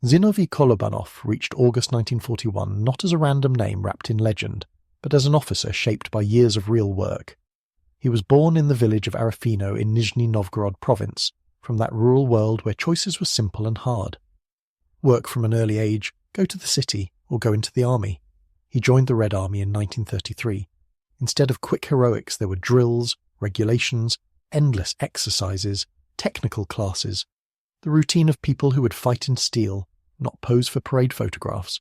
Zinoviy Kolobanov reached August 1941 not as a random name wrapped in legend, but as an officer shaped by years of real work. He was born in the village of Arafino in Nizhny Novgorod province, from that rural world where choices were simple and hard. Work from an early age, go to the city, or go into the army. He joined the Red Army in 1933. Instead of quick heroics, there were drills, regulations, endless exercises, technical classes, the routine of people who would fight in steel, not pose for parade photographs.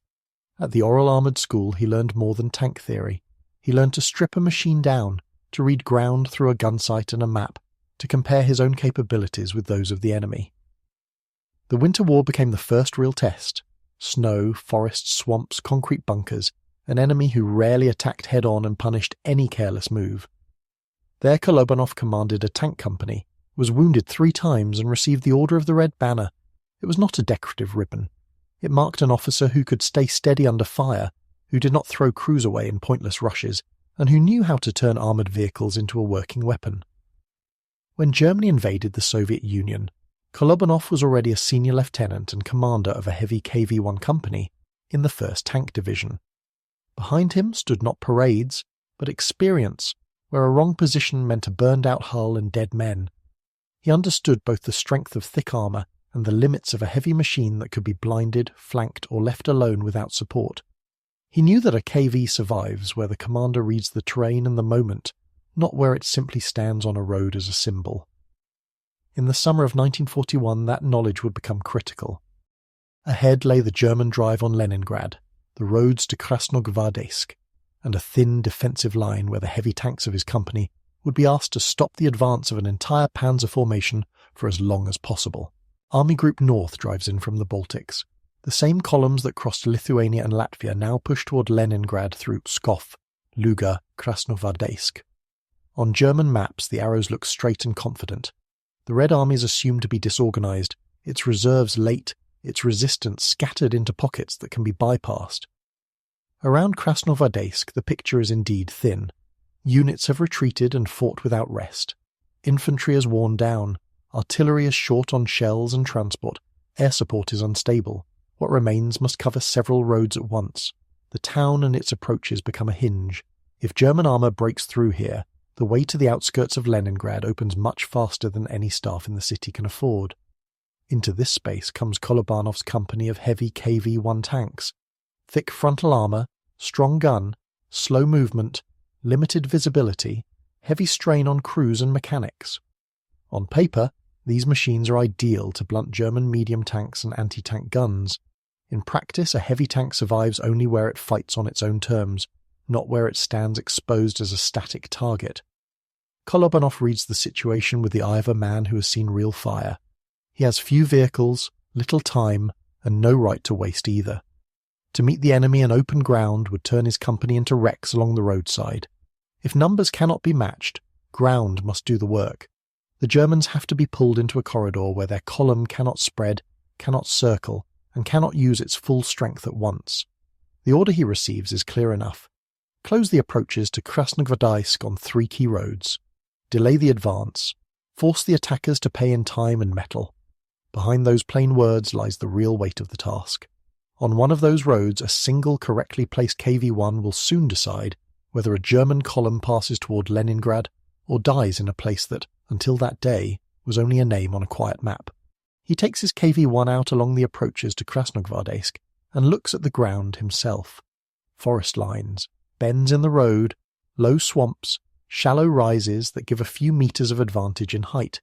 At the Oral Armoured School he learned more than tank theory. He learned to strip a machine down, to read ground through a gun sight and a map, to compare his own capabilities with those of the enemy. The Winter War became the first real test. Snow, forests, swamps, concrete bunkers, an enemy who rarely attacked head-on and punished any careless move. There Kolobanov commanded a tank company, was wounded 3 times and received the Order of the Red Banner. It was not a decorative ribbon. It marked an officer who could stay steady under fire, who did not throw crews away in pointless rushes, and who knew how to turn armoured vehicles into a working weapon. When Germany invaded the Soviet Union, Kolobanov was already a senior lieutenant and commander of a heavy KV-1 company in the 1st Tank Division. Behind him stood not parades, but experience, where a wrong position meant a burned-out hull and dead men. He understood both the strength of thick armour and the limits of a heavy machine that could be blinded, flanked, or left alone without support. He knew that a KV survives where the commander reads the terrain and the moment, not where it simply stands on a road as a symbol. In the summer of 1941 that knowledge would become critical. Ahead lay the German drive on Leningrad, the roads to Krasnogvardeysk, and a thin defensive line where the heavy tanks of his company would be asked to stop the advance of an entire panzer formation for as long as possible. Army Group North drives in from the Baltics. The same columns that crossed Lithuania and Latvia now push toward Leningrad through Pskov, Luga, Krasnogvardeysk. On German maps the arrows look straight and confident. The Red Army is assumed to be disorganized, its reserves late, its resistance scattered into pockets that can be bypassed. Around Krasnogvardeysk the picture is indeed thin. Units have retreated and fought without rest. Infantry is worn down. Artillery is short on shells and transport. Air support is unstable. What remains must cover several roads at once. The town and its approaches become a hinge. If German armour breaks through here, the way to the outskirts of Leningrad opens much faster than any staff in the city can afford. Into this space comes Kolobanov's company of heavy KV-1 tanks. Thick frontal armour, strong gun, slow movement, limited visibility, heavy strain on crews and mechanics. On paper, these machines are ideal to blunt German medium tanks and anti-tank guns. In practice, a heavy tank survives only where it fights on its own terms, not where it stands exposed as a static target. Kolobanov reads the situation with the eye of a man who has seen real fire. He has few vehicles, little time, and no right to waste either. To meet the enemy in open ground would turn his company into wrecks along the roadside. If numbers cannot be matched, ground must do the work. The Germans have to be pulled into a corridor where their column cannot spread, cannot circle, and cannot use its full strength at once. The order he receives is clear enough. Close the approaches to Krasnogvardeysk on 3 key roads. Delay the advance. Force the attackers to pay in time and metal. Behind those plain words lies the real weight of the task. On one of those roads, a single correctly placed KV-1 will soon decide whether a German column passes toward Leningrad or dies in a place that, until that day, was only a name on a quiet map. He takes his KV-1 out along the approaches to Krasnogvardeysk and looks at the ground himself. Forest lines, bends in the road, low swamps, shallow rises that give a few meters of advantage in height.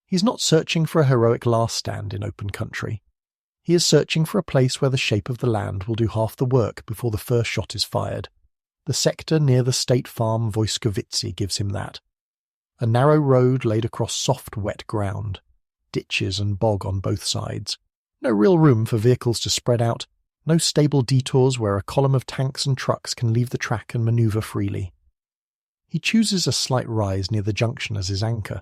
He's not searching for a heroic last stand in open country. He is searching for a place where the shape of the land will do half the work before the first shot is fired. The sector near the state farm Voyskovitsy gives him that. A narrow road laid across soft, wet ground. Ditches and bog on both sides. No real room for vehicles to spread out. No stable detours where a column of tanks and trucks can leave the track and manoeuvre freely. He chooses a slight rise near the junction as his anchor.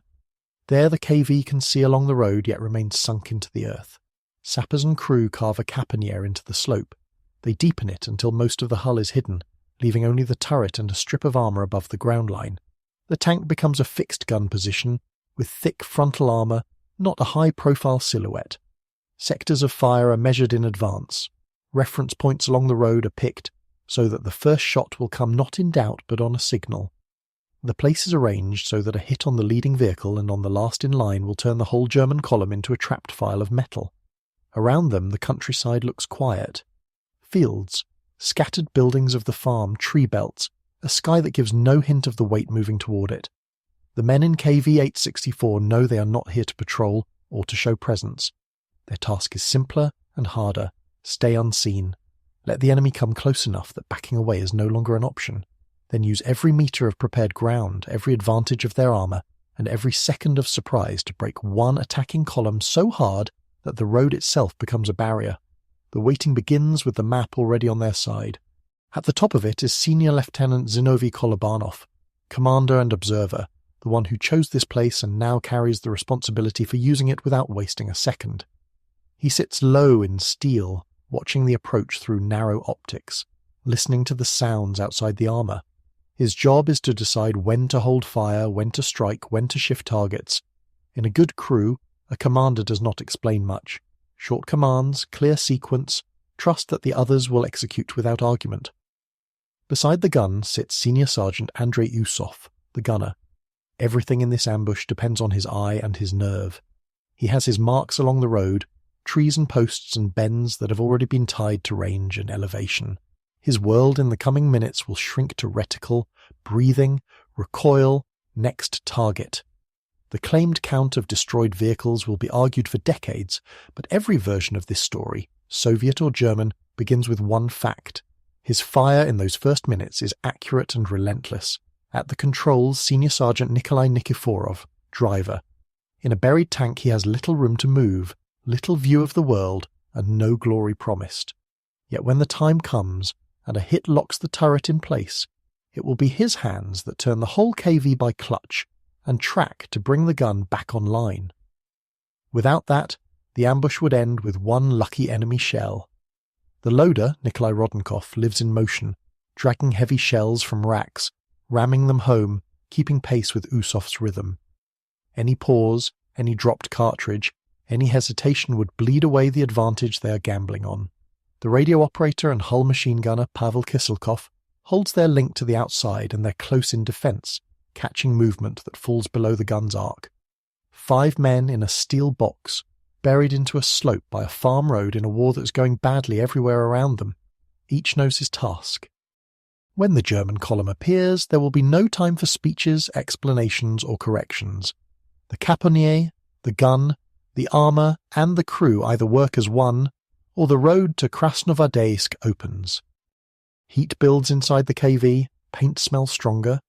There the KV can see along the road yet remains sunk into the earth. Sappers and crew carve a caponiere into the slope. They deepen it until most of the hull is hidden, leaving only the turret and a strip of armour above the ground line. The tank becomes a fixed gun position, with thick frontal armour, not a high-profile silhouette. Sectors of fire are measured in advance. Reference points along the road are picked so that the first shot will come not in doubt but on a signal. The place is arranged so that a hit on the leading vehicle and on the last in line will turn the whole German column into a trapped file of metal. Around them the countryside looks quiet. Fields, scattered buildings of the farm, tree belts, a sky that gives no hint of the weight moving toward it. The men in KV-864 know they are not here to patrol or to show presence. Their task is simpler and harder. Stay unseen. Let the enemy come close enough that backing away is no longer an option. Then use every metre of prepared ground, every advantage of their armour, and every second of surprise to break one attacking column so hard that the road itself becomes a barrier. The waiting begins with the map already on their side. At the top of it is Senior Lieutenant Zinoviy Kolobanov, commander and observer, the one who chose this place and now carries the responsibility for using it without wasting a second. He sits low in steel, watching the approach through narrow optics, listening to the sounds outside the armour. His job is to decide when to hold fire, when to strike, when to shift targets. In a good crew, a commander does not explain much. Short commands, clear sequence, trust that the others will execute without argument. Beside the gun sits Senior Sergeant Andrei Usov, the gunner. Everything in this ambush depends on his eye and his nerve. He has his marks along the road, trees and posts and bends that have already been tied to range and elevation. His world in the coming minutes will shrink to reticle, breathing, recoil, next target. The claimed count of destroyed vehicles will be argued for decades, but every version of this story, Soviet or German, begins with one fact. His fire in those first minutes is accurate and relentless. At the controls, Senior Sergeant Nikolai Nikiforov, driver. In a buried tank he has little room to move, little view of the world, and no glory promised. Yet when the time comes, and a hit locks the turret in place, it will be his hands that turn the whole KV by clutch and track to bring the gun back online. Without that, the ambush would end with one lucky enemy shell. The loader, Nikolai Rodenkov, lives in motion, dragging heavy shells from racks, ramming them home, keeping pace with Usov's rhythm. Any pause, any dropped cartridge, any hesitation would bleed away the advantage they are gambling on. The radio operator and hull machine gunner Pavel Kiselkov holds their link to the outside and they're close in defence, catching movement that falls below the gun's arc. 5 men in a steel box, buried into a slope by a farm road in a war that's going badly everywhere around them. Each knows his task. When the German column appears, there will be no time for speeches, explanations or corrections. The caponier, the gun, the armour and the crew either work as one, or the road to Krasnogvardeysk opens. Heat builds inside the KV, paint smells stronger.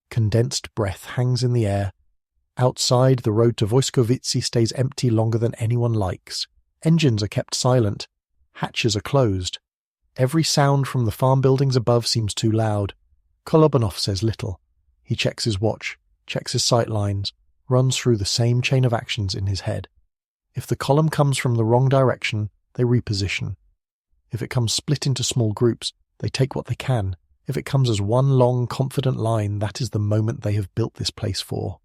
Condensed breath hangs in the air. Outside, the road to Voyskovitsy stays empty longer than anyone likes. Engines are kept silent. Hatches are closed. Every sound from the farm buildings above seems too loud. Kolobanov says little. He checks his watch, checks his sight lines, runs through the same chain of actions in his head. If the column comes from the wrong direction, they reposition. If it comes split into small groups, they take what they can. If it comes as one long, confident line, that is the moment they have built this place for.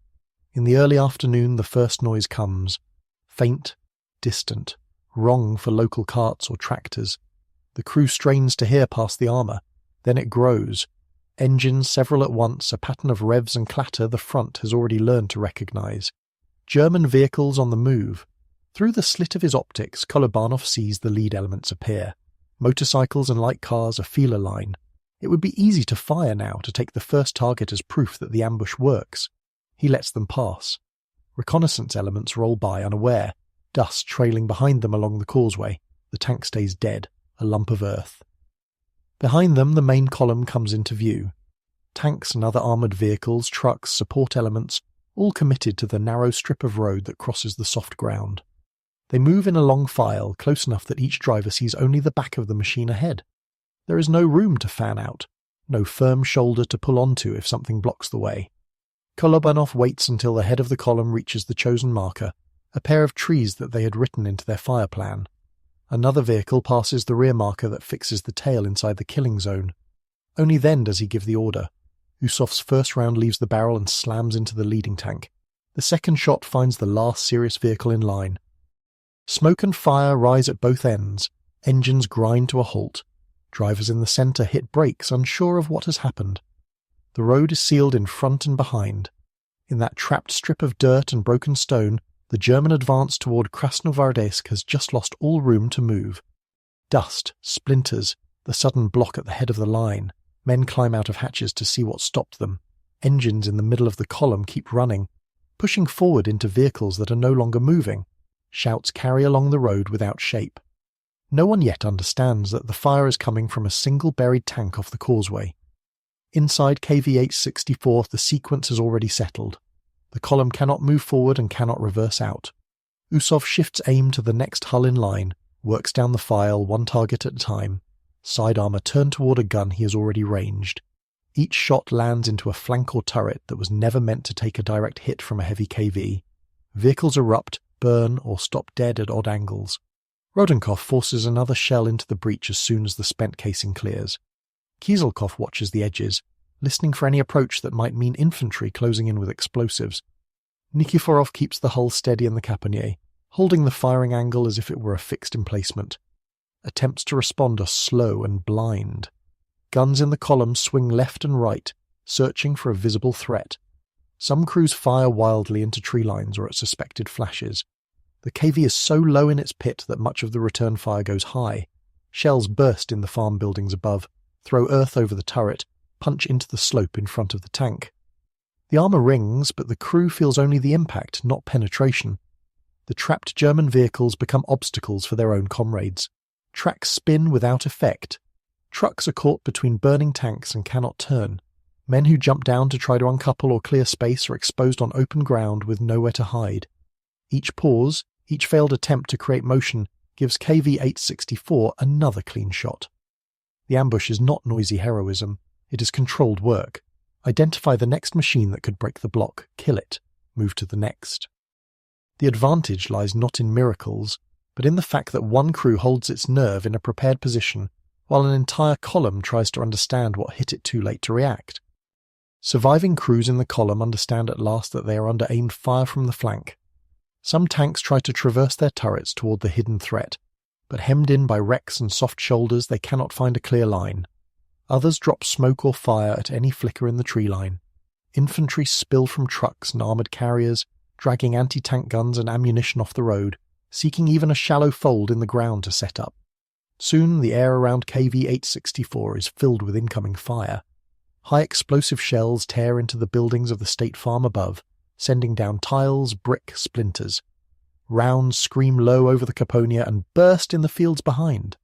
In the early afternoon, the first noise comes. Faint, distant, wrong for local carts or tractors. The crew strains to hear past the armour. Then it grows. Engines several at once, a pattern of revs and clatter the front has already learned to recognise. German vehicles on the move. Through the slit of his optics, Kolobanov sees the lead elements appear. Motorcycles and light cars, a feeler line. It would be easy to fire now to take the first target as proof that the ambush works. He lets them pass. Reconnaissance elements roll by unaware, dust trailing behind them along the causeway. The tank stays dead, a lump of earth. Behind them, the main column comes into view. Tanks and other armoured vehicles, trucks, support elements, all committed to the narrow strip of road that crosses the soft ground. They move in a long file, close enough that each driver sees only the back of the machine ahead. There is no room to fan out, no firm shoulder to pull onto if something blocks the way. Kolobanov waits until the head of the column reaches the chosen marker, a pair of trees that they had written into their fire plan. Another vehicle passes the rear marker that fixes the tail inside the killing zone. Only then does he give the order. Usov's first round leaves the barrel and slams into the leading tank. The second shot finds the last serious vehicle in line. Smoke and fire rise at both ends, engines grind to a halt. Drivers in the centre hit brakes, unsure of what has happened. The road is sealed in front and behind. In that trapped strip of dirt and broken stone, the German advance toward Krasnogvardeysk has just lost all room to move. Dust, splinters, the sudden block at the head of the line. Men climb out of hatches to see what stopped them. Engines in the middle of the column keep running, pushing forward into vehicles that are no longer moving. Shouts carry along the road without shape. No one yet understands that the fire is coming from a single buried tank off the causeway. Inside KV-1 the sequence has already settled. The column cannot move forward and cannot reverse out. Usov shifts aim to the next hull in line, works down the file one target at a time. Side armour turned toward a gun he has already ranged. Each shot lands into a flank or turret that was never meant to take a direct hit from a heavy KV. Vehicles erupt, burn, or stop dead at odd angles. Rodenkov forces another shell into the breach as soon as the spent casing clears. Kieselkov watches the edges, listening for any approach that might mean infantry closing in with explosives. Nikiforov keeps the hull steady in the caponnier, holding the firing angle as if it were a fixed emplacement. Attempts to respond are slow and blind. Guns in the column swing left and right, searching for a visible threat. Some crews fire wildly into tree lines or at suspected flashes. The KV is so low in its pit that much of the return fire goes high. Shells burst in the farm buildings above, throw earth over the turret, punch into the slope in front of the tank. The armour rings, but the crew feels only the impact, not penetration. The trapped German vehicles become obstacles for their own comrades. Tracks spin without effect. Trucks are caught between burning tanks and cannot turn. Men who jump down to try to uncouple or clear space are exposed on open ground with nowhere to hide. Each pause, each failed attempt to create motion, gives KV-1 another clean shot. The ambush is not noisy heroism, it is controlled work. Identify the next machine that could break the block, kill it, move to the next. The advantage lies not in miracles, but in the fact that one crew holds its nerve in a prepared position, while an entire column tries to understand what hit it too late to react. Surviving crews in the column understand at last that they are under aimed fire from the flank. Some tanks try to traverse their turrets toward the hidden threat, but hemmed in by wrecks and soft shoulders they cannot find a clear line. Others drop smoke or fire at any flicker in the tree line. Infantry spill from trucks and armoured carriers, dragging anti-tank guns and ammunition off the road, seeking even a shallow fold in the ground to set up. Soon the air around KV-1 is filled with incoming fire. High explosive shells tear into the buildings of the state farm above, sending down tiles, brick, splinters. Rounds scream low over the Caponia and burst in the fields behind.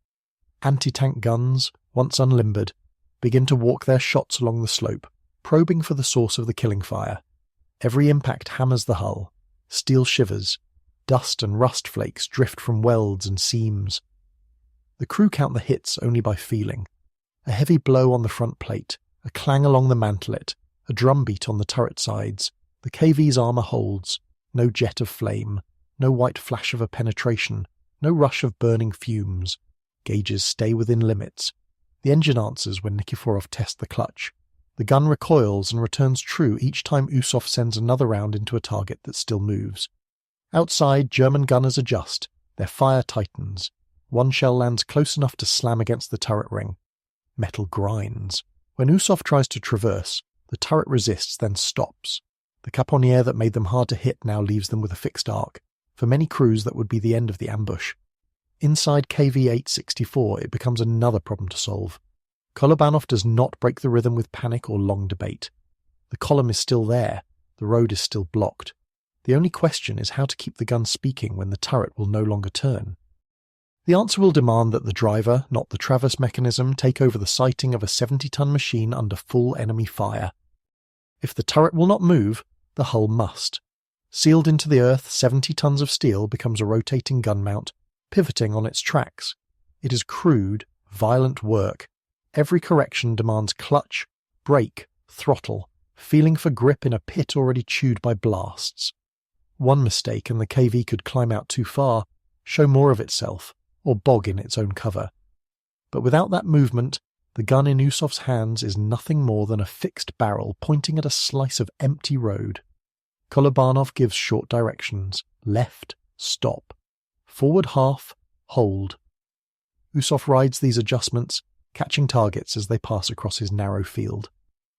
Anti-tank guns, once unlimbered, begin to walk their shots along the slope, probing for the source of the killing fire. Every impact hammers the hull. Steel shivers. Dust and rust flakes drift from welds and seams. The crew count the hits only by feeling. A heavy blow on the front plate, a clang along the mantelet, a drumbeat on the turret sides. The KV's armour holds. No jet of flame. No white flash of a penetration. No rush of burning fumes. Gauges stay within limits. The engine answers when Nikiforov tests the clutch. The gun recoils and returns true each time Usov sends another round into a target that still moves. Outside, German gunners adjust. Their fire tightens. One shell lands close enough to slam against the turret ring. Metal grinds. When Usov tries to traverse, the turret resists, then stops. The caponnière that made them hard to hit now leaves them with a fixed arc. For many crews, that would be the end of the ambush. Inside KV-1 it becomes another problem to solve. Kolobanov does not break the rhythm with panic or long debate. The column is still there. The road is still blocked. The only question is how to keep the gun speaking when the turret will no longer turn. The answer will demand that the driver, not the traverse mechanism, take over the sighting of a 70-ton machine under full enemy fire. If the turret will not move, the hull must. Sealed into the earth, 70 tons of steel becomes a rotating gun mount, pivoting on its tracks. It is crude, violent work. Every correction demands clutch, brake, throttle, feeling for grip in a pit already chewed by blasts. One mistake and the KV could climb out too far, show more of itself, or bog in its own cover. But without that movement, the gun in Usov's hands is nothing more than a fixed barrel pointing at a slice of empty road. Kolobanov gives short directions. Left, stop. Forward half, hold. Usov rides these adjustments, catching targets as they pass across his narrow field.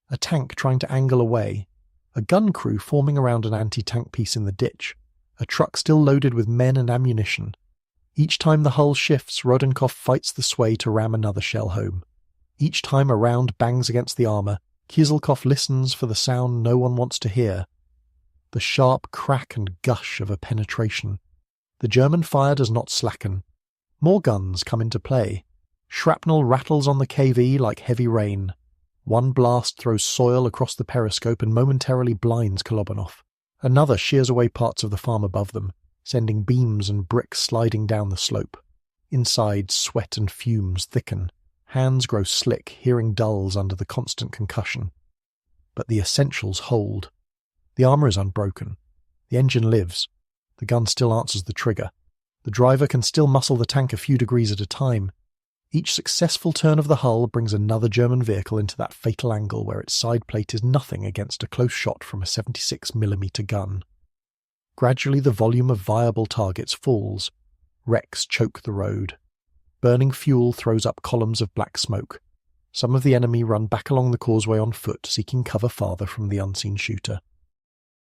A tank trying to angle away. A gun crew forming around an anti-tank piece in the ditch. A truck still loaded with men and ammunition. Each time the hull shifts, Rodenkov fights the sway to ram another shell home. Each time a round bangs against the armour, Kieselkov listens for the sound no one wants to hear. The sharp crack and gush of a penetration. The German fire does not slacken. More guns come into play. Shrapnel rattles on the KV like heavy rain. One blast throws soil across the periscope and momentarily blinds Kolobanov. Another shears away parts of the farm above them, sending beams and bricks sliding down the slope. Inside, sweat and fumes thicken. Hands grow slick, hearing dulls under the constant concussion. But the essentials hold. The armour is unbroken. The engine lives. The gun still answers the trigger. The driver can still muscle the tank a few degrees at a time. Each successful turn of the hull brings another German vehicle into that fatal angle where its side plate is nothing against a close shot from a 76mm gun. Gradually the volume of viable targets falls. Wrecks choke the road. Burning fuel throws up columns of black smoke. Some of the enemy run back along the causeway on foot, seeking cover farther from the unseen shooter.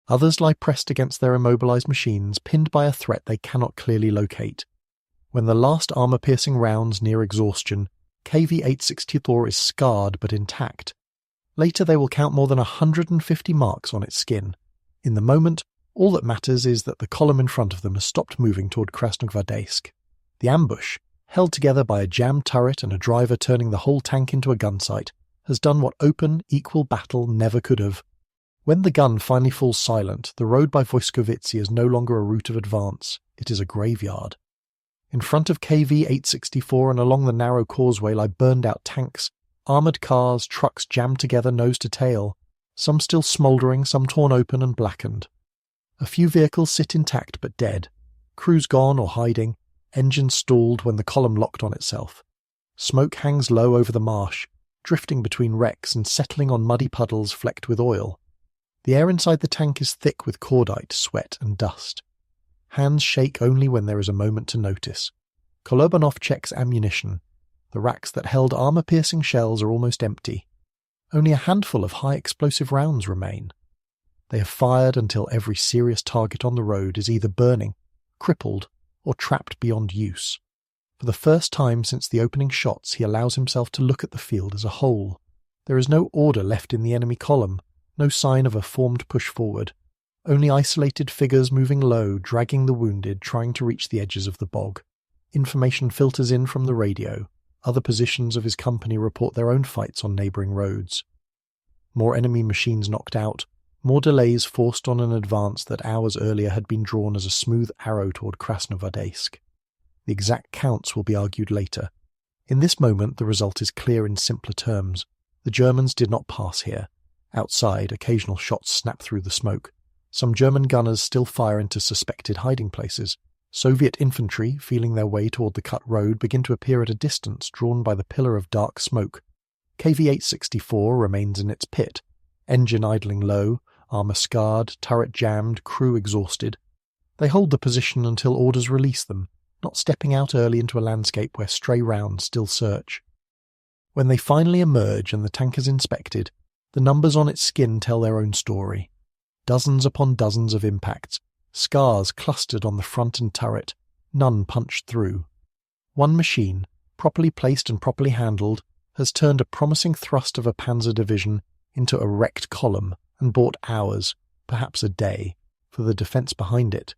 Others lie pressed against their immobilized machines, pinned by a threat they cannot clearly locate. When the last armour-piercing rounds near exhaustion, KV-1 is scarred but intact. Later they will count more than 150 marks on its skin. In the moment, all that matters is that the column in front of them has stopped moving toward Krasnogvardeysk. The ambush, held together by a jammed turret and a driver turning the whole tank into a gun sight, has done what open, equal battle never could have. When the gun finally falls silent, the road by Voyskovitsy is no longer a route of advance, it is a graveyard. In front of KV-1 and along the narrow causeway lie burned-out tanks, armoured cars, trucks jammed together nose to tail, some still smouldering, some torn open and blackened. A few vehicles sit intact but dead, crews gone or hiding, engines stalled when the column locked on itself. Smoke hangs low over the marsh, drifting between wrecks and settling on muddy puddles flecked with oil. The air inside the tank is thick with cordite, sweat and dust. Hands shake only when there is a moment to notice. Kolobanov checks ammunition. The racks that held armour-piercing shells are almost empty. Only a handful of high-explosive rounds remain. They have fired until every serious target on the road is either burning, crippled, or trapped beyond use. For the first time since the opening shots, he allows himself to look at the field as a whole. There is no order left in the enemy column, no sign of a formed push forward. Only isolated figures moving low, dragging the wounded, trying to reach the edges of the bog. Information filters in from the radio. Other positions of his company report their own fights on neighbouring roads. More enemy machines knocked out, more delays forced on an advance that hours earlier had been drawn as a smooth arrow toward Krasnogvardeysk. The exact counts will be argued later. In this moment the result is clear in simpler terms. The Germans did not pass here. Outside, occasional shots snap through the smoke. Some German gunners still fire into suspected hiding places. Soviet infantry, feeling their way toward the cut road, begin to appear at a distance, drawn by the pillar of dark smoke. KV-1 remains in its pit, engine idling low, armour scarred, turret jammed, crew exhausted. They hold the position until orders release them, not stepping out early into a landscape where stray rounds still search. When they finally emerge and the tank is inspected, the numbers on its skin tell their own story. Dozens upon dozens of impacts, scars clustered on the front and turret, none punched through. One machine, properly placed and properly handled, has turned a promising thrust of a Panzer division into a wrecked column and bought hours, perhaps a day, for the defence behind it.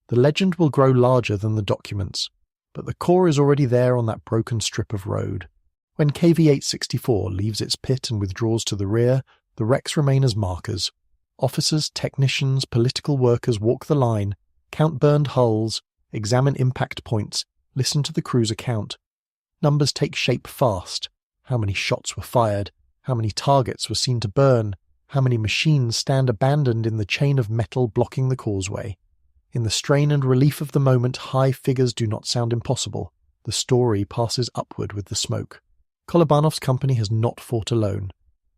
The legend will grow larger than the documents, but the core is already there on that broken strip of road. When KV-1 leaves its pit and withdraws to the rear, the wrecks remain as markers. Officers, technicians, political workers walk the line, count burned hulls, examine impact points, listen to the crew's account. Numbers take shape fast. How many shots were fired? How many targets were seen to burn? How many machines stand abandoned in the chain of metal blocking the causeway? In the strain and relief of the moment, high figures do not sound impossible. The story passes upward with the smoke. Kolobanov's company has not fought alone.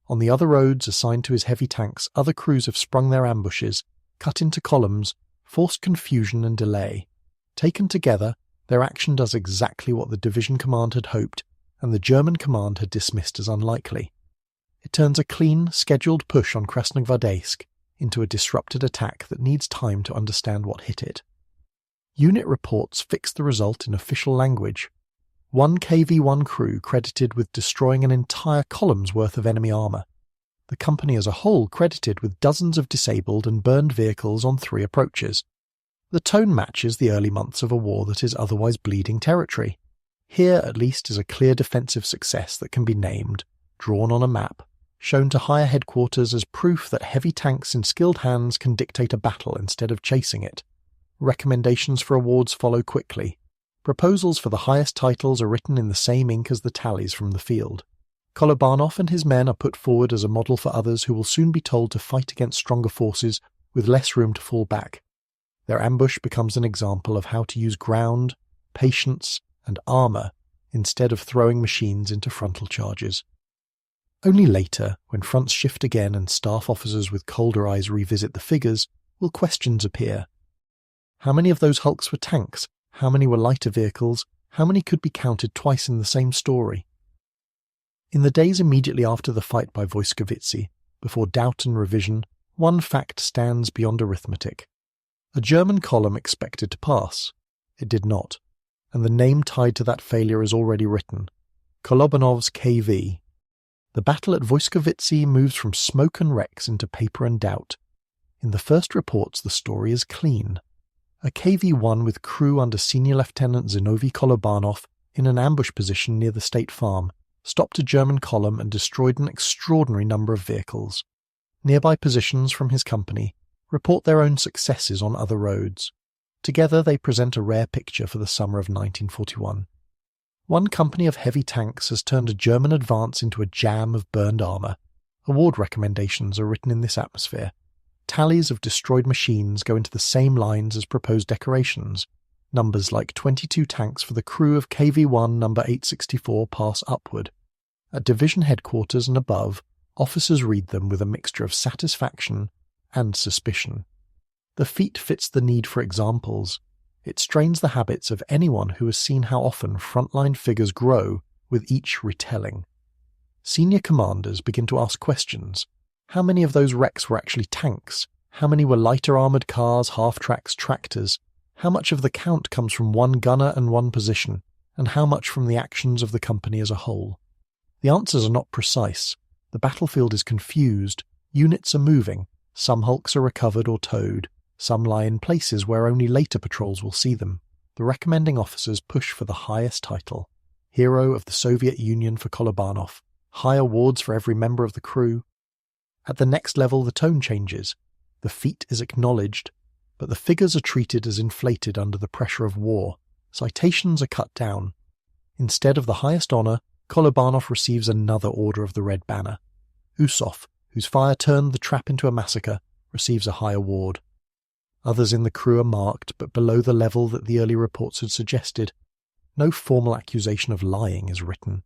On the other roads assigned to his heavy tanks, other crews have sprung their ambushes, cut into columns, forced confusion and delay. Taken together, their action does exactly what the division command had hoped and the German command had dismissed as unlikely. It turns a clean, scheduled push on Krasnogvardeysk into a disrupted attack that needs time to understand what hit it. Unit reports fix the result in official language. One KV-1 crew credited with destroying an entire column's worth of enemy armour. The company as a whole credited with dozens of disabled and burned vehicles on 3 approaches. The tone matches the early months of a war that is otherwise bleeding territory. Here, at least, is a clear defensive success that can be named, drawn on a map, shown to higher headquarters as proof that heavy tanks in skilled hands can dictate a battle instead of chasing it. Recommendations for awards follow quickly. Proposals for the highest titles are written in the same ink as the tallies from the field. Kolobanov and his men are put forward as a model for others who will soon be told to fight against stronger forces with less room to fall back. Their ambush becomes an example of how to use ground, patience, and armour instead of throwing machines into frontal charges. Only later, when fronts shift again and staff officers with colder eyes revisit the figures, will questions appear. How many of those hulks were tanks? How many were lighter vehicles? How many could be counted twice in the same story? In the days immediately after the fight by Voyskovitsy, before doubt and revision, one fact stands beyond arithmetic. A German column expected to pass. It did not, and the name tied to that failure is already written. Kolobanov's KV. The battle at Voyskovitsy moves from smoke and wrecks into paper and doubt. In the first reports the story is clean. A KV-1 with crew under Senior Lieutenant Zinoviy Kolobanov in an ambush position near the state farm stopped a German column and destroyed an extraordinary number of vehicles. Nearby positions from his company report their own successes on other roads. Together they present a rare picture for the summer of 1941. One company of heavy tanks has turned a German advance into a jam of burned armour. Award recommendations are written in this atmosphere. Tallies of destroyed machines go into the same lines as proposed decorations. Numbers like 22 tanks for the crew of KV-1 number 864 pass upward. At division headquarters and above, officers read them with a mixture of satisfaction and suspicion. The feat fits the need for examples. It strains the habits of anyone who has seen how often frontline figures grow with each retelling. Senior commanders begin to ask questions. How many of those wrecks were actually tanks? How many were lighter armoured cars, half-tracks, tractors? How much of the count comes from one gunner and one position, and how much from the actions of the company as a whole? The answers are not precise. The battlefield is confused. Units are moving. Some hulks are recovered or towed. Some lie in places where only later patrols will see them. The recommending officers push for the highest title. Hero of the Soviet Union for Kolobanov. High awards for every member of the crew. At the next level the tone changes. The feat is acknowledged, but the figures are treated as inflated under the pressure of war. Citations are cut down. Instead of the highest honour, Kolobanov receives another Order of the Red Banner. Usov, whose fire turned the trap into a massacre, receives a high award. Others in the crew are marked, but below the level that the early reports had suggested. No formal accusation of lying is written.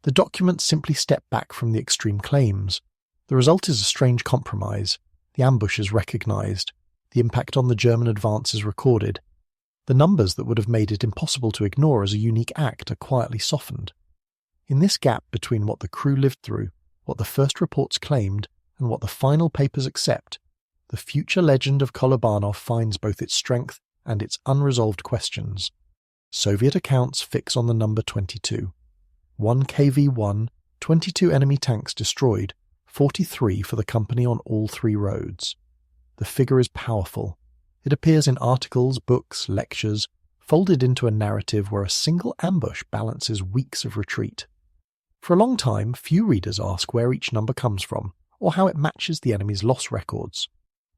The documents simply step back from the extreme claims. The result is a strange compromise. The ambush is recognised. The impact on the German advance is recorded. The numbers that would have made it impossible to ignore as a unique act are quietly softened. In this gap between what the crew lived through, what the first reports claimed, and what the final papers accept, the future legend of Kolobanov finds both its strength and its unresolved questions. Soviet accounts fix on the number 22. 1 KV-1, 22 enemy tanks destroyed, 43 for the company on all 3 roads. The figure is powerful. It appears in articles, books, lectures, folded into a narrative where a single ambush balances weeks of retreat. For a long time, few readers ask where each number comes from, or how it matches the enemy's loss records.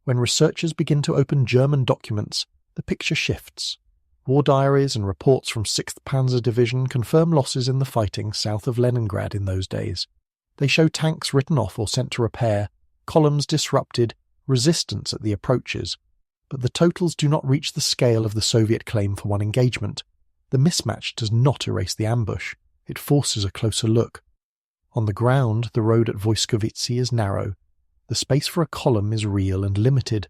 When researchers begin to open German documents, the picture shifts. War diaries and reports from 6th Panzer Division confirm losses in the fighting south of Leningrad in those days. They show tanks written off or sent to repair, columns disrupted, resistance at the approaches, but the totals do not reach the scale of the Soviet claim for one engagement. The mismatch does not erase the ambush, it forces a closer look. On the ground, the road at Voyskovitsy is narrow. The space for a column is real and limited.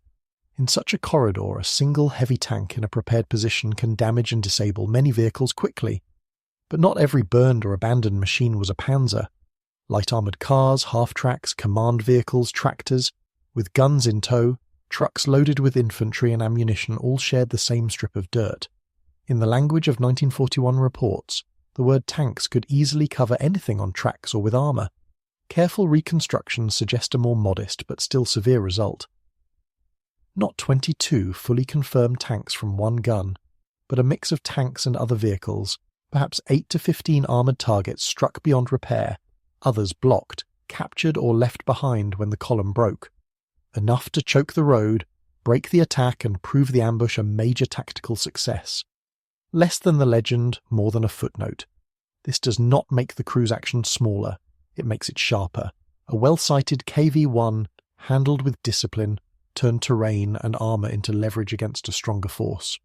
In such a corridor, a single heavy tank in a prepared position can damage and disable many vehicles quickly. But not every burned or abandoned machine was a panzer. Light armoured cars, half-tracks, command vehicles, tractors, with guns in tow, trucks loaded with infantry and ammunition all shared the same strip of dirt. In the language of 1941 reports, the word tanks could easily cover anything on tracks or with armour. Careful reconstructions suggest a more modest but still severe result. Not 22 fully confirmed tanks from one gun, but a mix of tanks and other vehicles, perhaps 8 to 15 armoured targets struck beyond repair, others blocked, captured or left behind when the column broke. Enough to choke the road, break the attack and prove the ambush a major tactical success. Less than the legend, more than a footnote. This does not make the crew's action smaller, it makes it sharper. A well-sighted KV-1, handled with discipline, turned terrain and armour into leverage against a stronger force.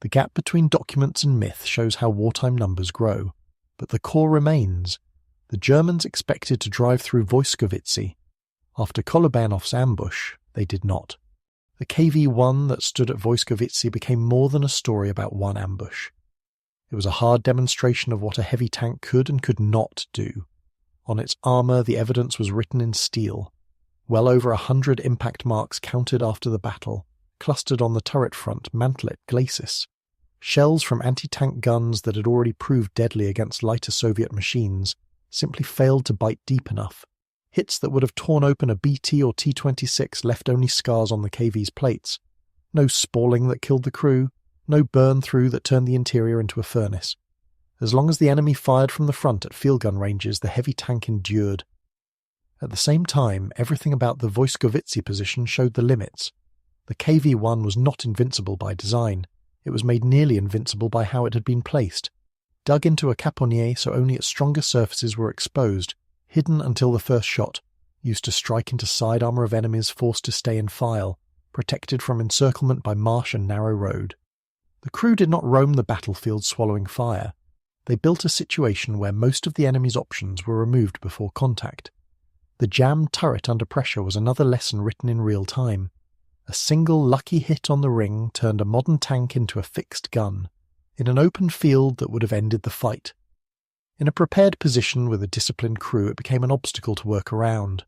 The gap between documents and myth shows how wartime numbers grow, but the core remains. The Germans expected to drive through Voyskovitsy. After Kolobanov's ambush, they did not. The KV-1 that stood at Voyskovitsy became more than a story about one ambush. It was a hard demonstration of what a heavy tank could and could not do. On its armour, the evidence was written in steel. Well over 100 impact marks counted after the battle, clustered on the turret front, mantlet, glacis. Shells from anti-tank guns that had already proved deadly against lighter Soviet machines simply failed to bite deep enough. Hits that would have torn open a BT or T-26 left only scars on the KV's plates. No spalling that killed the crew, no burn-through that turned the interior into a furnace. As long as the enemy fired from the front at field gun ranges, the heavy tank endured. At the same time, everything about the Voyskovitsy position showed the limits. The KV-1 was not invincible by design. It was made nearly invincible by how it had been placed. Dug into a caponnier so only its stronger surfaces were exposed, hidden until the first shot, used to strike into side armour of enemies forced to stay in file, protected from encirclement by marsh and narrow road. The crew did not roam the battlefield swallowing fire. They built a situation where most of the enemy's options were removed before contact. The jammed turret under pressure was another lesson written in real time. A single lucky hit on the ring turned a modern tank into a fixed gun, in an open field that would have ended the fight. In a prepared position with a disciplined crew, it became an obstacle to work around.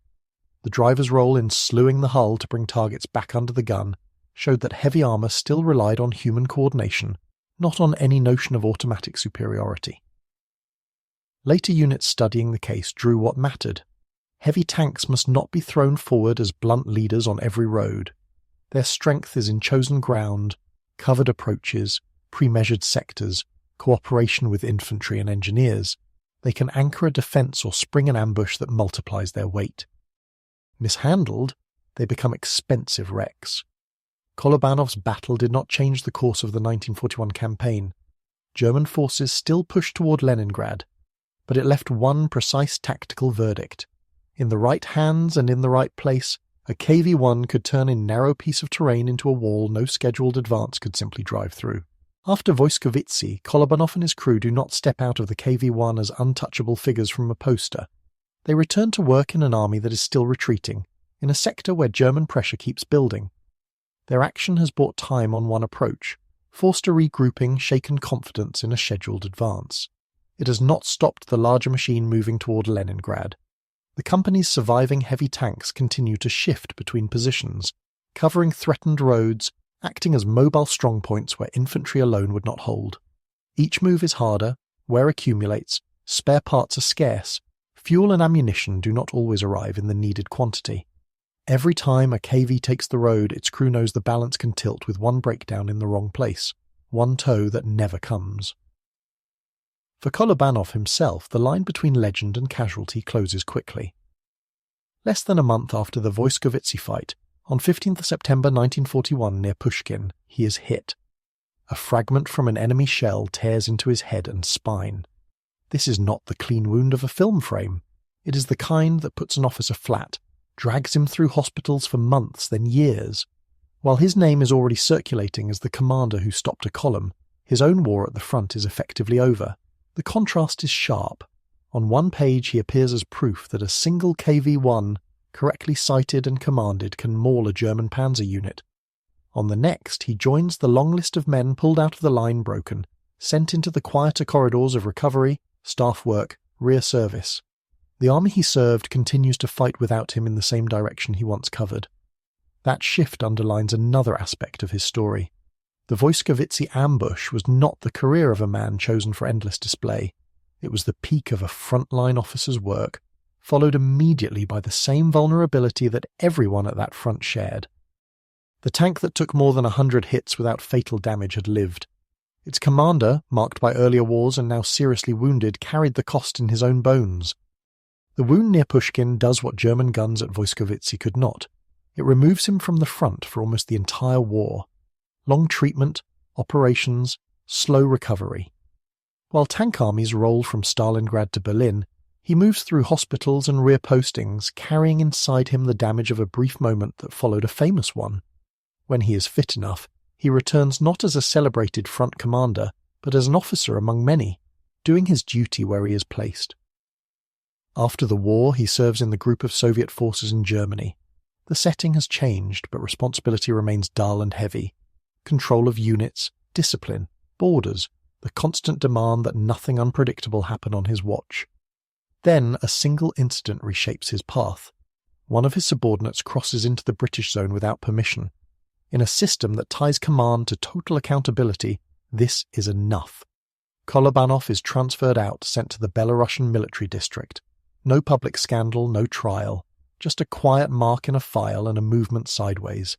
The driver's role in slewing the hull to bring targets back under the gun showed that heavy armour still relied on human coordination, not on any notion of automatic superiority. Later units studying the case drew what mattered. Heavy tanks must not be thrown forward as blunt leaders on every road. Their strength is in chosen ground, covered approaches, pre-measured sectors, cooperation with infantry and engineers. They can anchor a defence or spring an ambush that multiplies their weight. Mishandled, they become expensive wrecks. Kolobanov's battle did not change the course of the 1941 campaign. German forces still pushed toward Leningrad, but it left one precise tactical verdict. In the right hands and in the right place, a KV-1 could turn a narrow piece of terrain into a wall no scheduled advance could simply drive through. After Voyskovitsy, Kolobanov and his crew do not step out of the KV-1 as untouchable figures from a poster. They return to work in an army that is still retreating, in a sector where German pressure keeps building. Their action has bought time on one approach, forced a regrouping, shaken confidence in a scheduled advance. It has not stopped the larger machine moving toward Leningrad. The company's surviving heavy tanks continue to shift between positions, covering threatened roads, acting as mobile strongpoints where infantry alone would not hold. Each move is harder, wear accumulates, spare parts are scarce, fuel and ammunition do not always arrive in the needed quantity. Every time a KV takes the road, its crew knows the balance can tilt with one breakdown in the wrong place, one tow that never comes. For Kolobanov himself, the line between legend and casualty closes quickly. Less than a month after the Voyskovitsy fight, on 15th September 1941 near Pushkin, he is hit. A fragment from an enemy shell tears into his head and spine. This is not the clean wound of a film frame. It is the kind that puts an officer flat, drags him through hospitals for months, then years. While his name is already circulating as the commander who stopped a column, his own war at the front is effectively over. The contrast is sharp. On one page he appears as proof that a single KV-1, correctly sighted and commanded, can maul a German panzer unit. On the next, he joins the long list of men pulled out of the line broken, sent into the quieter corridors of recovery, staff work, rear service. The army he served continues to fight without him in the same direction he once covered. That shift underlines another aspect of his story. The Voyskovitsy ambush was not the career of a man chosen for endless display. It was the peak of a frontline officer's work, followed immediately by the same vulnerability that everyone at that front shared. The tank that took more than 100 hits without fatal damage had lived. Its commander, marked by earlier wars and now seriously wounded, carried the cost in his own bones. The wound near Pushkin does what German guns at Voyskovitsy could not. It removes him from the front for almost the entire war. Long treatment, operations, slow recovery. While tank armies roll from Stalingrad to Berlin, he moves through hospitals and rear postings, carrying inside him the damage of a brief moment that followed a famous one. When he is fit enough, he returns not as a celebrated front commander, but as an officer among many, doing his duty where he is placed. After the war, he serves in the group of Soviet forces in Germany. The setting has changed, but responsibility remains dull and heavy. Control of units, discipline, borders, the constant demand that nothing unpredictable happen on his watch. Then a single incident reshapes his path. One of his subordinates crosses into the British zone without permission. In a system that ties command to total accountability, this is enough. Kolobanov is transferred out, sent to the Belarusian military district. No public scandal, no trial. Just a quiet mark in a file and a movement sideways.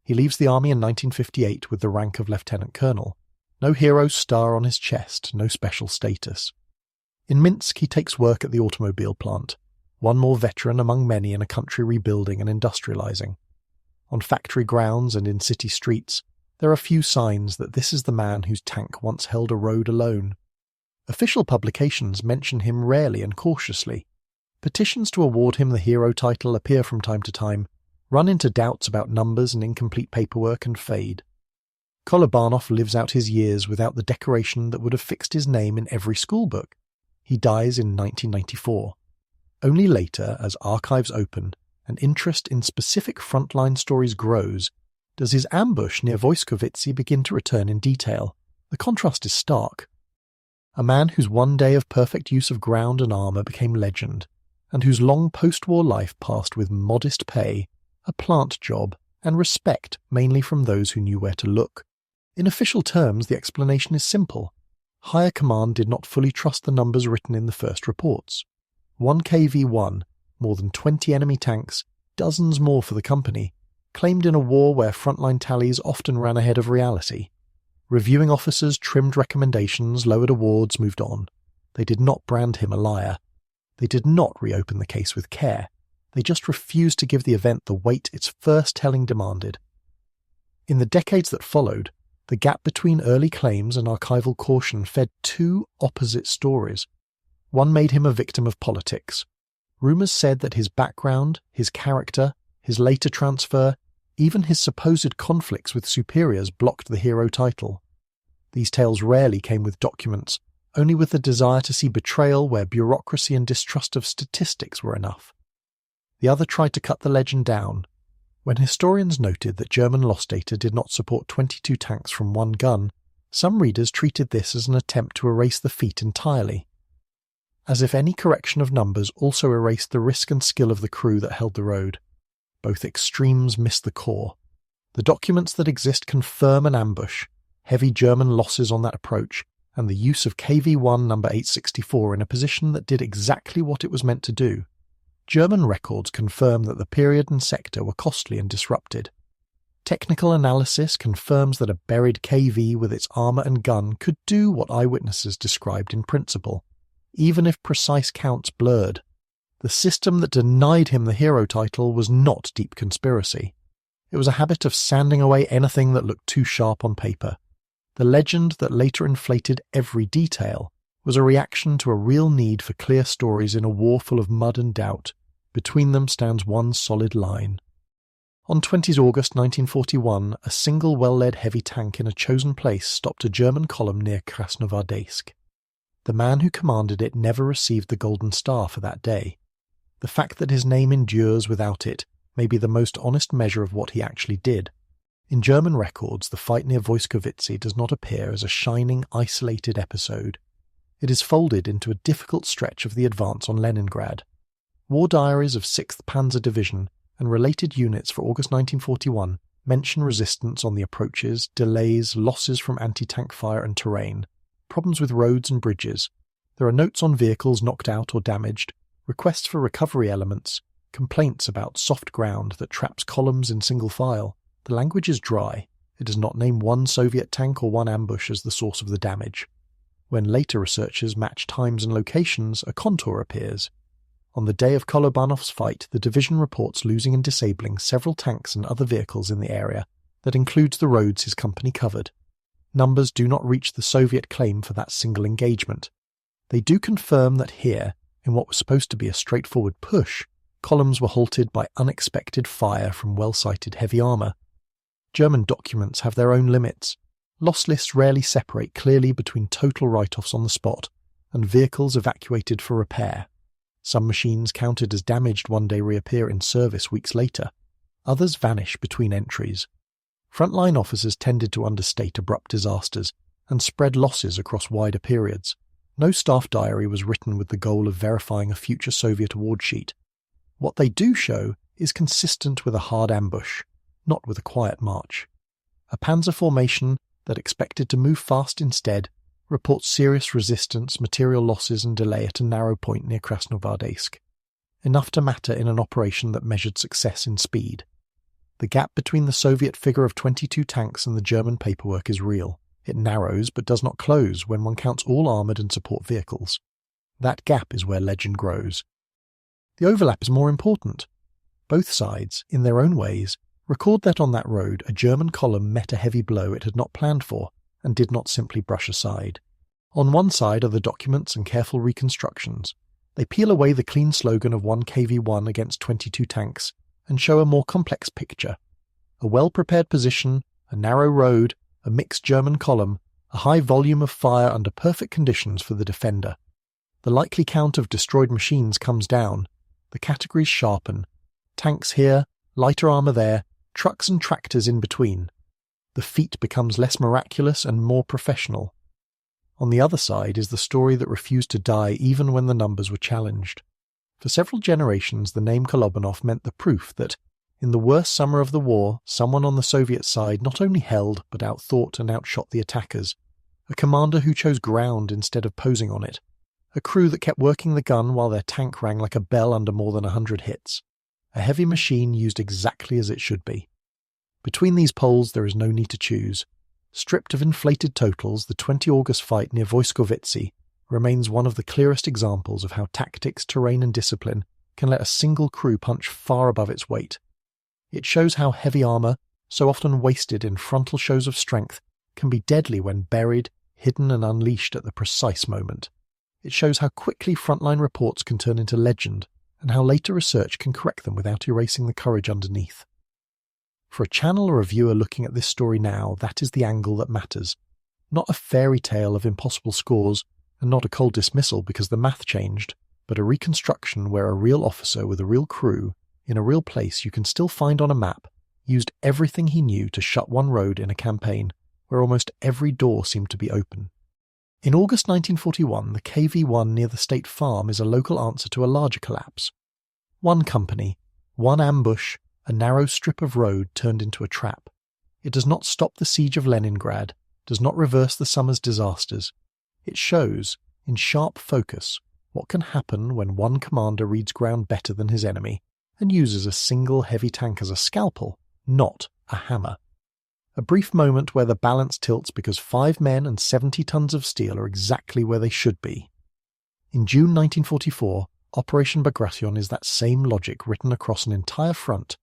He leaves the army in 1958 with the rank of lieutenant colonel. No hero's star on his chest, no special status. In Minsk, he takes work at the automobile plant, one more veteran among many in a country rebuilding and industrializing. On factory grounds and in city streets, there are few signs that this is the man whose tank once held a road alone. Official publications mention him rarely and cautiously. Petitions to award him the hero title appear from time to time, run into doubts about numbers and incomplete paperwork, and fade. Kolobanov lives out his years without the decoration that would have fixed his name in every schoolbook. He dies in 1994. Only later, as archives open and interest in specific frontline stories grows, does his ambush near Voyskovitsy begin to return in detail. The contrast is stark. A man whose one day of perfect use of ground and armour became legend, and whose long post-war life passed with modest pay, a plant job, and respect mainly from those who knew where to look. In official terms, the explanation is simple. Higher command did not fully trust the numbers written in the first reports. 1 KV-1, more than 20 enemy tanks, dozens more for the company, claimed in a war where frontline tallies often ran ahead of reality. Reviewing officers trimmed recommendations, lowered awards, moved on. They did not brand him a liar. They did not reopen the case with care. They just refused to give the event the weight its first telling demanded. In the decades that followed, the gap between early claims and archival caution fed two opposite stories. One made him a victim of politics. Rumours said that his background, his character, his later transfer, even his supposed conflicts with superiors blocked the hero title. These tales rarely came with documents, only with the desire to see betrayal where bureaucracy and distrust of statistics were enough. The other tried to cut the legend down. When historians noted that German loss data did not support 22 tanks from one gun, some readers treated this as an attempt to erase the feat entirely. As if any correction of numbers also erased the risk and skill of the crew that held the road. Both extremes missed the core. The documents that exist confirm an ambush, heavy German losses on that approach, and the use of KV-1 number 864 in a position that did exactly what it was meant to do. German records confirm that the period and sector were costly and disrupted. Technical analysis confirms that a buried KV with its armour and gun could do what eyewitnesses described in principle, even if precise counts blurred. The system that denied him the hero title was not deep conspiracy. It was a habit of sanding away anything that looked too sharp on paper. The legend that later inflated every detail was a reaction to a real need for clear stories in a war full of mud and doubt. Between them stands one solid line. On 20 August 1941, a single well-led heavy tank in a chosen place stopped a German column near Krasnogvardeysk. The man who commanded it never received the Golden Star for that day. The fact that his name endures without it may be the most honest measure of what he actually did. In German records, the fight near Voyskovitsy does not appear as a shining, isolated episode. It is folded into a difficult stretch of the advance on Leningrad. War diaries of 6th Panzer Division and related units for August 1941 mention resistance on the approaches, delays, losses from anti-tank fire and terrain, problems with roads and bridges. There are notes on vehicles knocked out or damaged, requests for recovery elements, complaints about soft ground that traps columns in single file. The language is dry. It does not name one Soviet tank or one ambush as the source of the damage. When later researchers match times and locations, a contour appears. On the day of Kolobanov's fight, the division reports losing and disabling several tanks and other vehicles in the area. That includes the roads his company covered. Numbers do not reach the Soviet claim for that single engagement. They do confirm that here, in what was supposed to be a straightforward push, columns were halted by unexpected fire from well-sighted heavy armour. German documents have their own limits. Loss lists rarely separate clearly between total write-offs on the spot and vehicles evacuated for repair. Some machines counted as damaged one day reappear in service weeks later. Others vanish between entries. Frontline officers tended to understate abrupt disasters and spread losses across wider periods. No staff diary was written with the goal of verifying a future Soviet award sheet. What they do show is consistent with a hard ambush, not with a quiet march. A panzer formation that expected to move fast instead reports serious resistance, material losses and delay at a narrow point near Krasnogvardeysk. Enough to matter in an operation that measured success in speed. The gap between the Soviet figure of 22 tanks and the German paperwork is real. It narrows but does not close when one counts all armoured and support vehicles. That gap is where legend grows. The overlap is more important. Both sides, in their own ways, record that on that road a German column met a heavy blow it had not planned for and did not simply brush aside. On one side are the documents and careful reconstructions. They peel away the clean slogan of one KV-1 against 22 tanks and show a more complex picture. A well-prepared position, a narrow road, a mixed German column, a high volume of fire under perfect conditions for the defender. The likely count of destroyed machines comes down. The categories sharpen. Tanks here, lighter armour there, trucks and tractors in between. The feat becomes less miraculous and more professional. On the other side is the story that refused to die even when the numbers were challenged. For several generations, the name Kolobanov meant the proof that, in the worst summer of the war, someone on the Soviet side not only held but outthought and outshot the attackers. A commander who chose ground instead of posing on it. A crew that kept working the gun while their tank rang like a bell under more than 100 hits. A heavy machine used exactly as it should be. Between these poles there is no need to choose. Stripped of inflated totals, the 20 August fight near Voyskovitsy remains one of the clearest examples of how tactics, terrain and discipline can let a single crew punch far above its weight. It shows how heavy armour, so often wasted in frontal shows of strength, can be deadly when buried, hidden and unleashed at the precise moment. It shows how quickly frontline reports can turn into legend, and how later research can correct them without erasing the courage underneath. For a channel or a viewer looking at this story now, that is the angle that matters. Not a fairy tale of impossible scores, and not a cold dismissal because the math changed, but a reconstruction where a real officer with a real crew, in a real place you can still find on a map, used everything he knew to shut one road in a campaign where almost every door seemed to be open. In August 1941, the KV-1 near the State Farm is a local answer to a larger collapse. One company, one ambush, a narrow strip of road turned into a trap. It does not stop the siege of Leningrad, does not reverse the summer's disasters. It shows, in sharp focus, what can happen when one commander reads ground better than his enemy and uses a single heavy tank as a scalpel, not a hammer. A brief moment where the balance tilts because 5 men and 70 tons of steel are exactly where they should be. In June 1944, Operation Bagration is that same logic written across an entire front.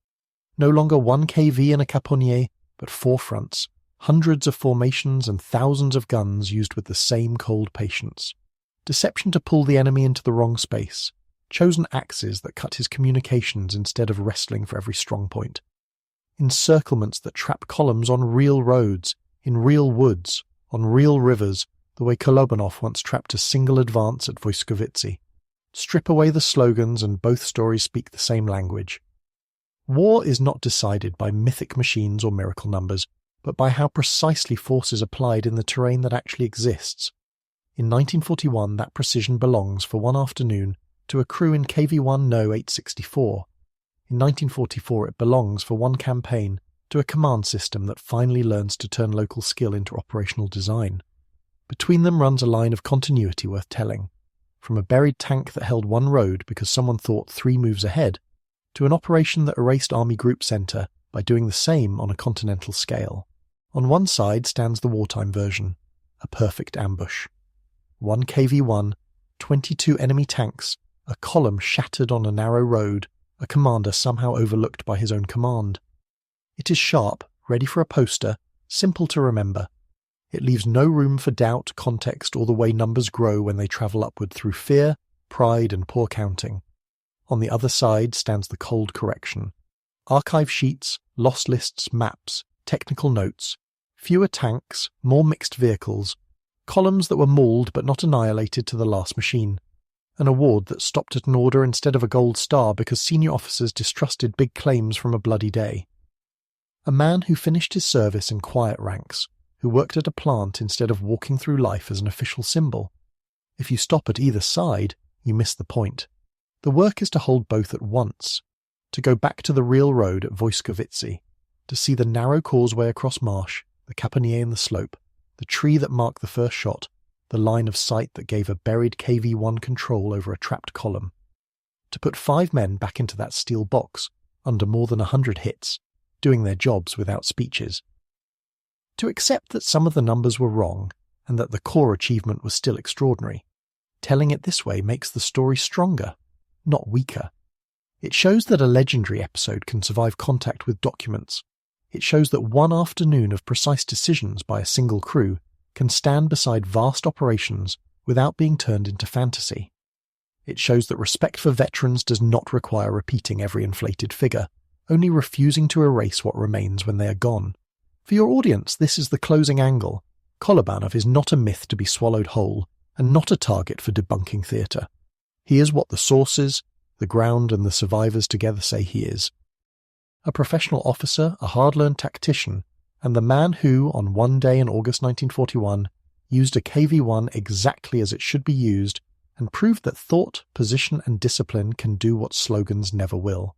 No longer one KV and a caponnier, but 4 fronts, hundreds of formations and thousands of guns used with the same cold patience. Deception to pull the enemy into the wrong space. Chosen axes that cut his communications instead of wrestling for every strong point. Encirclements that trap columns on real roads, in real woods, on real rivers, the way Kolobanov once trapped a single advance at Voyskovitsy. Strip away the slogans and both stories speak the same language. War is not decided by mythic machines or miracle numbers, but by how precisely force is applied in the terrain that actually exists. In 1941, that precision belongs, for one afternoon, to a crew in KV-1 No. 864. In 1944, it belongs, for one campaign, to a command system that finally learns to turn local skill into operational design. Between them runs a line of continuity worth telling, from a buried tank that held one road because someone thought 3 moves ahead, to an operation that erased Army Group Centre by doing the same on a continental scale. On one side stands the wartime version, a perfect ambush. 1 KV-1, 22 enemy tanks, a column shattered on a narrow road, a commander somehow overlooked by his own command. It is sharp, ready for a poster, simple to remember. It leaves no room for doubt, context, or the way numbers grow when they travel upward through fear, pride, and poor counting. On the other side stands the cold correction. Archive sheets, loss lists, maps, technical notes, fewer tanks, more mixed vehicles, columns that were mauled but not annihilated to the last machine, an award that stopped at an order instead of a gold star because senior officers distrusted big claims from a bloody day. A man who finished his service in quiet ranks, who worked at a plant instead of walking through life as an official symbol. If you stop at either side, you miss the point. The work is to hold both at once, to go back to the real road at Voyskovitsy, to see the narrow causeway across marsh, the caponier in the slope, the tree that marked the first shot, the line of sight that gave a buried KV-1 control over a trapped column. To put 5 men back into that steel box, under more than 100 hits, doing their jobs without speeches. To accept that some of the numbers were wrong, and that the core achievement was still extraordinary. Telling it this way makes the story stronger, not weaker. It shows that a legendary episode can survive contact with documents. It shows that one afternoon of precise decisions by a single crew can stand beside vast operations without being turned into fantasy. It shows that respect for veterans does not require repeating every inflated figure, only refusing to erase what remains when they are gone. For your audience, this is the closing angle. Kolobanov is not a myth to be swallowed whole, and not a target for debunking theatre. He is what the sources, the ground, and the survivors together say he is. A professional officer, a hard-learned tactician, and the man who, on one day in August 1941, used a KV-1 exactly as it should be used and proved that thought, position, and discipline can do what slogans never will.